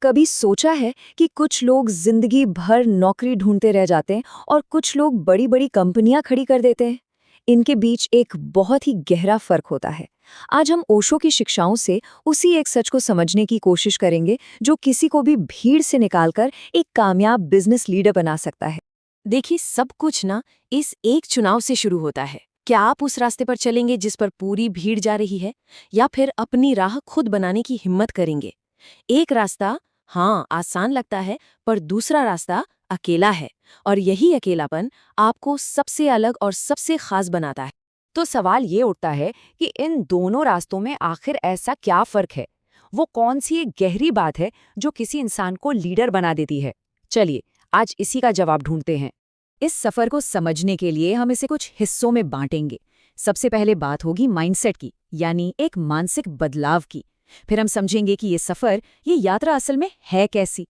कभी सोचा है कि कुछ लोग जिंदगी भर नौकरी ढूंढते रह जाते हैं और कुछ लोग बड़ी बड़ी कंपनियां खड़ी कर देते हैं? इनके बीच एक बहुत ही गहरा फर्क होता है। आज हम ओशो की शिक्षाओं से उसी एक सच को समझने की कोशिश करेंगे जो किसी को भी भीड़ से निकालकर एक कामयाब बिजनेस लीडर बना सकता है। देखिए, सब कुछ ना इस एक चुनाव से शुरू होता है। क्या आप उस रास्ते पर चलेंगे जिस पर पूरी भीड़ जा रही है, या फिर अपनी राह खुद बनाने की हिम्मत करेंगे? एक रास्ता हाँ आसान लगता है, पर दूसरा रास्ता अकेला है, और यही अकेलापन आपको सबसे अलग और सबसे खास बनाता है। तो सवाल ये उठता है कि इन दोनों रास्तों में आखिर ऐसा क्या फर्क है? वो कौन सी एक गहरी बात है जो किसी इंसान को लीडर बना देती है? चलिए, आज इसी का जवाब ढूंढते हैं। इस सफर को समझने के लिए हम इसे कुछ हिस्सों में बांटेंगे। सबसे पहले बात होगी माइंडसेट की, यानी एक मानसिक बदलाव की। फिर हम समझेंगे कि ये सफर, ये यात्रा असल में है कैसी।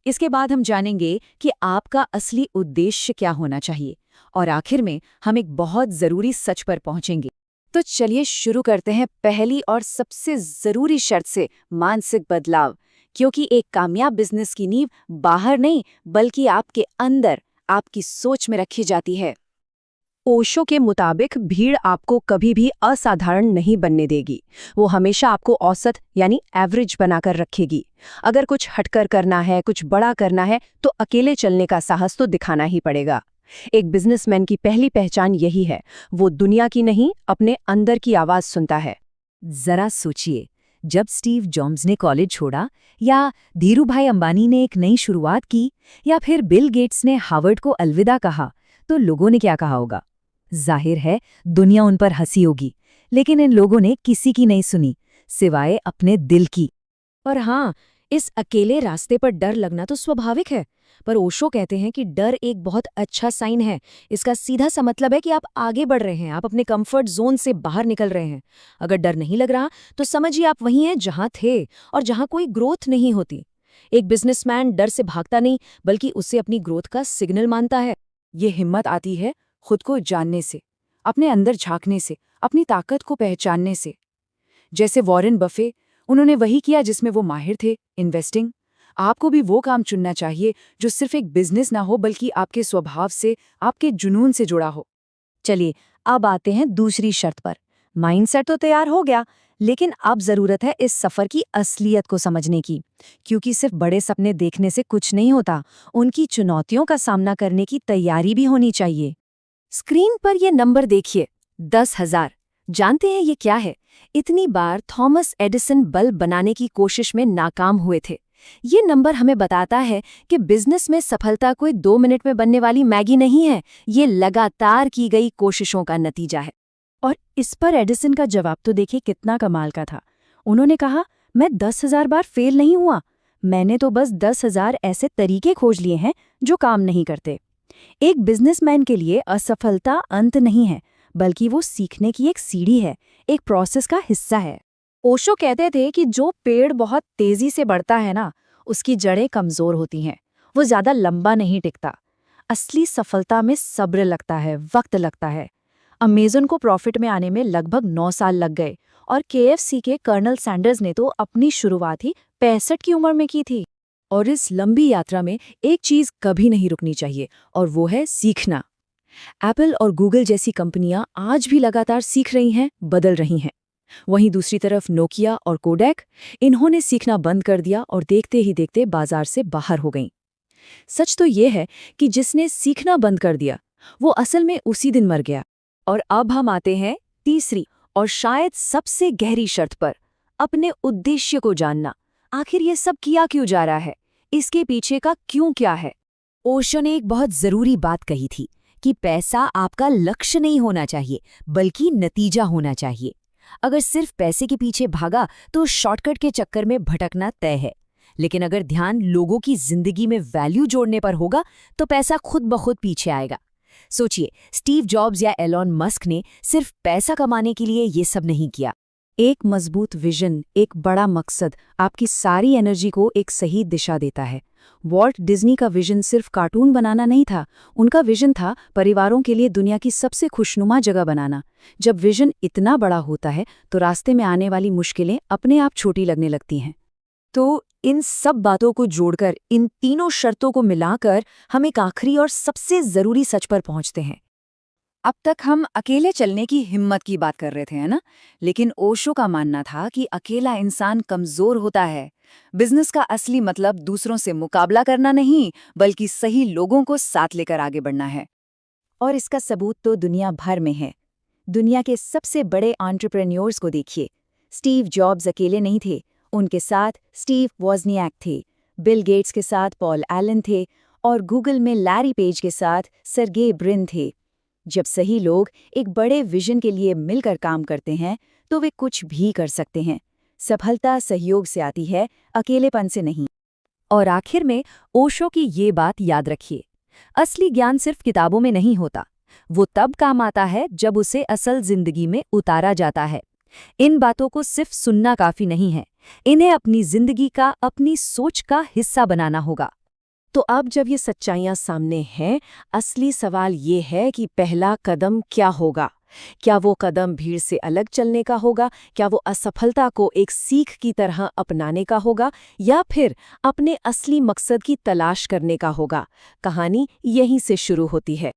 इसके बाद हम जानेंगे कि आपका असली उद्देश्य क्या होना चाहिए, और आखिर में हम एक बहुत जरूरी सच पर पहुंचेंगे। तो चलिए शुरू करते हैं पहली और सबसे जरूरी शर्त से, मानसिक बदलाव। क्योंकि एक कामयाब बिजनेस की नींव बाहर नहीं, बल्कि आपके अंदर, आपकी सोच में रखी जाती है। ओशो के मुताबिक भीड़ आपको कभी भी असाधारण नहीं बनने देगी। वो हमेशा आपको औसत यानी एवरेज बनाकर रखेगी। अगर कुछ हटकर करना है, कुछ बड़ा करना है, तो अकेले चलने का साहस तो दिखाना ही पड़ेगा। एक बिजनेसमैन की पहली पहचान यही है, वो दुनिया की नहीं, अपने अंदर की आवाज सुनता है। जरा सोचिए, जब स्टीव जॉब्स ने कॉलेज छोड़ा, या धीरूभाई अंबानी ने एक नई शुरुआत की, या फिर बिल गेट्स ने हार्वर्ड को अलविदा कहा, तो लोगों ने क्या कहा होगा? जाहिर है, दुनिया उन पर हंसी होगी। लेकिन इन लोगों ने किसी की नहीं सुनी, सिवाय अपने दिल की। और हाँ, इस अकेले रास्ते पर डर लगना तो स्वाभाविक है, पर ओशो कहते हैं कि डर एक बहुत अच्छा साइन है। इसका सीधा सा मतलब है कि आप आगे बढ़ रहे हैं, आप अपने कंफर्ट जोन से बाहर निकल रहे हैं। अगर डर नहीं लग रहा, तो समझिए आप वहीं हैं जहां थे, और जहां कोई ग्रोथ नहीं होती। एक बिजनेसमैन डर से भागता नहीं, बल्कि उसे अपनी ग्रोथ का सिग्नल मानता है। ये हिम्मत आती है खुद को जानने से, अपने अंदर झांकने से, अपनी ताकत को पहचानने से। जैसे वॉरेन बफे, उन्होंने वही किया जिसमें वो माहिर थे, इन्वेस्टिंग। आपको भी वो काम चुनना चाहिए जो सिर्फ एक बिजनेस ना हो, बल्कि आपके स्वभाव से, आपके जुनून से जुड़ा हो। चलिए, अब आते हैं दूसरी शर्त पर। माइंडसेट तो तैयार हो गया, लेकिन अब जरूरत है इस सफर की असलियत को समझने की। क्योंकि सिर्फ बड़े सपने देखने से कुछ नहीं होता, उनकी चुनौतियों का सामना करने की तैयारी भी होनी चाहिए। स्क्रीन पर ये नंबर देखिए, 10,000। जानते हैं ये क्या है? इतनी बार थॉमस एडिसन बल्ब बनाने की कोशिश में नाकाम हुए थे। ये नंबर हमें बताता है कि बिजनेस में सफलता कोई 2 मिनट में बनने वाली मैगी नहीं है, ये लगातार की गई कोशिशों का नतीजा है। और इस पर एडिसन का जवाब तो देखिए कितना कमाल का था। उन्होंने कहा, मैं 10,000 बार फेल नहीं हुआ, मैंने तो बस 10,000 ऐसे तरीके खोज लिए हैं जो काम नहीं करते। एक बिजनेसमैन के लिए असफलता अंत नहीं है, बल्कि वो सीखने की एक सीढ़ी है, एक प्रोसेस का हिस्सा है। ओशो कहते थे कि जो पेड़ बहुत तेजी से बढ़ता है ना, उसकी जड़ें कमजोर होती हैं, वो ज्यादा लंबा नहीं टिकता। असली सफलता में सब्र लगता है, वक्त लगता है। अमेज़न को प्रॉफिट में आने में लगभग 9 साल लग गए, और KFC के कर्नल सैंडर्स ने तो अपनी शुरुआत ही 65 की उम्र में की थी। और इस लंबी यात्रा में एक चीज कभी नहीं रुकनी चाहिए, और वो है सीखना। एप्पल और गूगल जैसी कंपनियां आज भी लगातार सीख रही हैं, बदल रही हैं। वहीं दूसरी तरफ नोकिया और कोडैक, इन्होंने सीखना बंद कर दिया और देखते ही देखते बाजार से बाहर हो गईं। सच तो ये है कि जिसने सीखना बंद कर दिया, वो असल में उसी दिन मर गया। और अब हम आते हैं तीसरी और शायद सबसे गहरी शर्त पर, अपने उद्देश्य को जानना। आखिर ये सब किया क्यों जा रहा है, इसके पीछे का क्यों क्या है। ओशो ने एक बहुत जरूरी बात कही थी कि पैसा आपका लक्ष्य नहीं होना चाहिए, बल्कि नतीजा होना चाहिए। अगर सिर्फ पैसे के पीछे भागा तो शॉर्टकट के चक्कर में भटकना तय है। लेकिन अगर ध्यान लोगों की जिंदगी में वैल्यू जोड़ने पर होगा, तो पैसा खुद ब खुद पीछे आएगा। सोचिए, स्टीव जॉब्स या एलॉन मस्क ने सिर्फ पैसा कमाने के लिए ये सब नहीं किया। एक मजबूत विजन, एक बड़ा मकसद आपकी सारी एनर्जी को एक सही दिशा देता है। वॉल्ट डिज्नी का विजन सिर्फ कार्टून बनाना नहीं था, उनका विजन था परिवारों के लिए दुनिया की सबसे खुशनुमा जगह बनाना। जब विजन इतना बड़ा होता है, तो रास्ते में आने वाली मुश्किलें अपने आप छोटी लगने लगती हैं। तो इन सब बातों को जोड़कर, इन तीनों शर्तों को मिलाकर हम एक आखिरी और सबसे जरूरी सच पर पहुंचते हैं। अब तक हम अकेले चलने की हिम्मत की बात कर रहे थे, है ना? लेकिन ओशो का मानना था कि अकेला इंसान कमजोर होता है। बिजनेस का असली मतलब दूसरों से मुकाबला करना नहीं, बल्कि सही लोगों को साथ लेकर आगे बढ़ना है। और इसका सबूत तो दुनिया भर में है। दुनिया के सबसे बड़े एंटरप्रेन्योर्स को देखिए। स्टीव जॉब्स अकेले नहीं थे, उनके साथ स्टीव वॉज़नियाक थे, बिल गेट्स के साथ पॉल एलन थे, और गूगल में लैरी पेज के साथ सर्गेई ब्रिन थे। जब सही लोग एक बड़े विजन के लिए मिलकर काम करते हैं, तो वे कुछ भी कर सकते हैं। सफलता सहयोग से आती है, अकेलेपन से नहीं। और आखिर में ओशो की ये बात याद रखिए, असली ज्ञान सिर्फ किताबों में नहीं होता, वो तब काम आता है जब उसे असल जिंदगी में उतारा जाता है। इन बातों को सिर्फ सुनना काफी नहीं है, इन्हें अपनी जिंदगी का, अपनी सोच का हिस्सा बनाना होगा। तो अब जब ये सच्चाइयां सामने हैं, असली सवाल ये है कि पहला कदम क्या होगा? क्या वो कदम भीड़ से अलग चलने का होगा? क्या वो असफलता को एक सीख की तरह अपनाने का होगा? या फिर अपने असली मकसद की तलाश करने का होगा? कहानी यहीं से शुरू होती है।